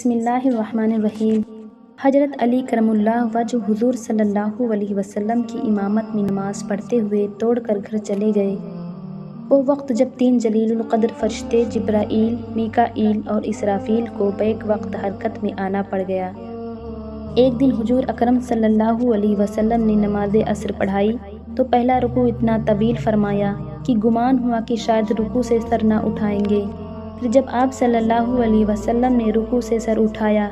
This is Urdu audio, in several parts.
بسم اللہ الرحمن الرحیم۔ حضرت علی کرم اللہ وجہ حضور صلی اللہ علیہ وسلم کی امامت میں نماز پڑھتے ہوئے توڑ کر گھر چلے گئے۔ وہ وقت جب 3 جلیل القدر فرشتے جبرائیل، میکائیل اور اسرافیل کو بیک وقت حرکت میں آنا پڑ گیا۔ ایک دن حضور اکرم صلی اللہ علیہ وسلم نے نماز عصر پڑھائی تو پہلا رکوع اتنا طویل فرمایا کہ گمان ہوا کہ شاید رکوع سے سر نہ اٹھائیں گے۔ پھر جب آپ صلی اللہ علیہ وسلم نے رکوع سے سر اٹھایا،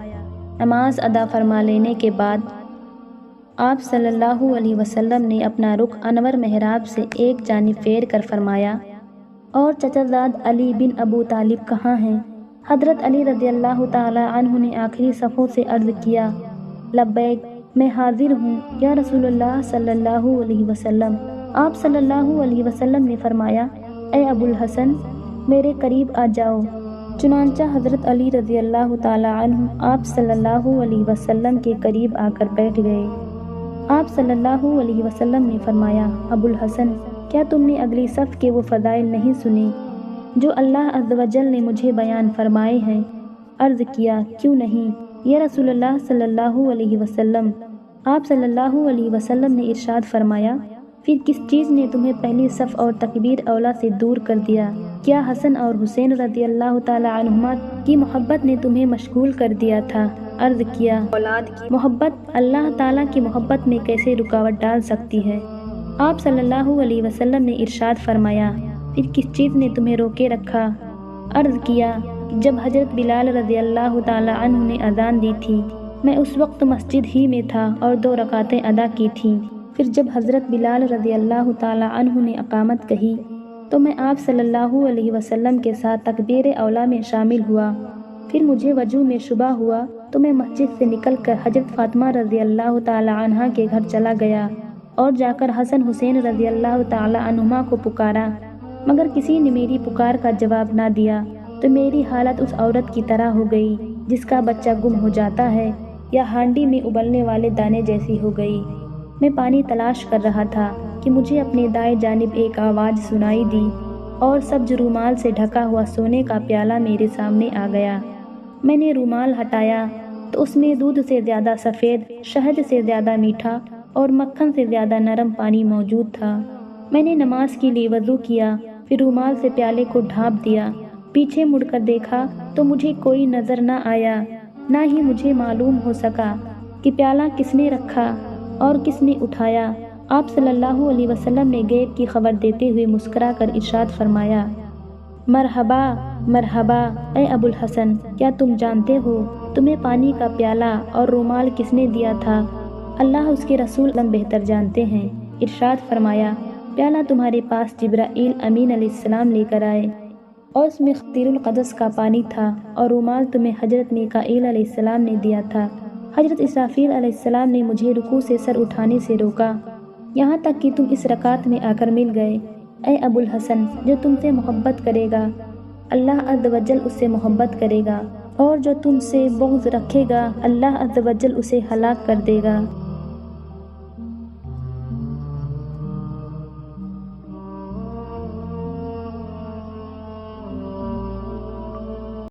نماز ادا فرما لینے کے بعد آپ صلی اللہ علیہ وسلم نے اپنا رخ انور محراب سے ایک جانب پھیر کر فرمایا، اور چچا زاد علی بن ابو طالب کہاں ہیں؟ حضرت علی رضی اللہ تعالی عنہ نے آخری صفوں سے عرض کیا، لبیک، میں حاضر ہوں یا رسول اللہ صلی اللہ علیہ وسلم۔ آپ صلی اللہ علیہ وسلم نے فرمایا، اے ابو الحسن، میرے قریب آ جاؤ۔ چنانچہ حضرت علی رضی اللہ تعالی عنہ آپ صلی اللہ علیہ وسلم کے قریب آ کر بیٹھ گئے۔ آپ صلی اللہ علیہ وسلم نے فرمایا، ابو الحسن، کیا تم نے اگلی صف کے وہ فضائل نہیں سنی جو اللہ عز و جل نے مجھے بیان فرمائے ہیں؟ عرض کیا، کیوں نہیں یا رسول اللہ صلی اللہ علیہ وسلم۔ آپ صلی اللہ علیہ وسلم نے ارشاد فرمایا، پھر کس چیز نے تمہیں پہلی صف اور تکبیر اولا سے دور کر دیا؟ کیا حسن اور حسین رضی اللہ تعالی عنہما کی محبت نے تمہیں مشغول کر دیا تھا؟ عرض کیا، اولاد کی محبت اللہ تعالیٰ کی محبت میں کیسے رکاوٹ ڈال سکتی ہے؟ آپ صلی اللہ علیہ وسلم نے ارشاد فرمایا، پھر کس چیز نے تمہیں روکے رکھا؟ عرض کیا، جب حضرت بلال رضی اللہ تعالی عنہ نے اذان دی تھی، میں اس وقت مسجد ہی میں تھا اور 2 رکعتیں ادا کی تھیں۔ پھر جب حضرت بلال رضی اللہ تعالی عنہ نے اقامت کہی تو میں آپ صلی اللہ علیہ وسلم کے ساتھ تکبیر اولا میں شامل ہوا۔ پھر مجھے وضو میں شبہ ہوا تو میں مسجد سے نکل کر حضرت فاطمہ رضی اللہ تعالی عنہا کے گھر چلا گیا اور جا کر حسن حسین رضی اللہ تعالی عنہما کو پکارا، مگر کسی نے میری پکار کا جواب نہ دیا تو میری حالت اس عورت کی طرح ہو گئی جس کا بچہ گم ہو جاتا ہے یا ہانڈی میں ابلنے والے دانے جیسی ہو گئی۔ میں پانی تلاش کر رہا تھا کہ مجھے اپنے دائیں جانب ایک آواز سنائی دی اور سبز رومال سے ڈھکا ہوا سونے کا پیالہ میرے سامنے آ گیا۔ میں نے رومال ہٹایا تو اس میں دودھ سے زیادہ سفید، شہد سے زیادہ میٹھا اور مکھن سے زیادہ نرم پانی موجود تھا۔ میں نے نماز کے لیے وضو کیا، پھر رومال سے پیالے کو ڈھانپ دیا۔ پیچھے مڑ کر دیکھا تو مجھے کوئی نظر نہ آیا، نہ ہی مجھے معلوم ہو سکا کہ پیالہ کس نے رکھا اور کس نے اٹھایا۔ آپ صلی اللہ علیہ وسلم نے غیب کی خبر دیتے ہوئے مسکرا کر ارشاد فرمایا، مرحبا مرحبا اے ابو الحسن، کیا تم جانتے ہو تمہیں پانی کا پیالہ اور رومال کس نے دیا تھا؟ اللہ اس کے رسول بہتر جانتے ہیں۔ ارشاد فرمایا، پیالہ تمہارے پاس جبرائیل امین علیہ السلام لے کر آئے اور اس میں خطیر القدس کا پانی تھا، اور رومال تمہیں حضرت میکائیل علیہ السلام نے دیا تھا۔ حضرت اسرافیل علیہ السلام نے مجھے رکوع سے سر اٹھانے سے روکا، یہاں تک کہ تم اس رکعت میں آ کر مل گئے۔ اے ابو الحسن، جو تم سے محبت کرے گا اللہ عز و جل اس سے محبت کرے گا، اور جو تم سے بغض رکھے گا اللہ عز و جل اسے ہلاک کر دے گا۔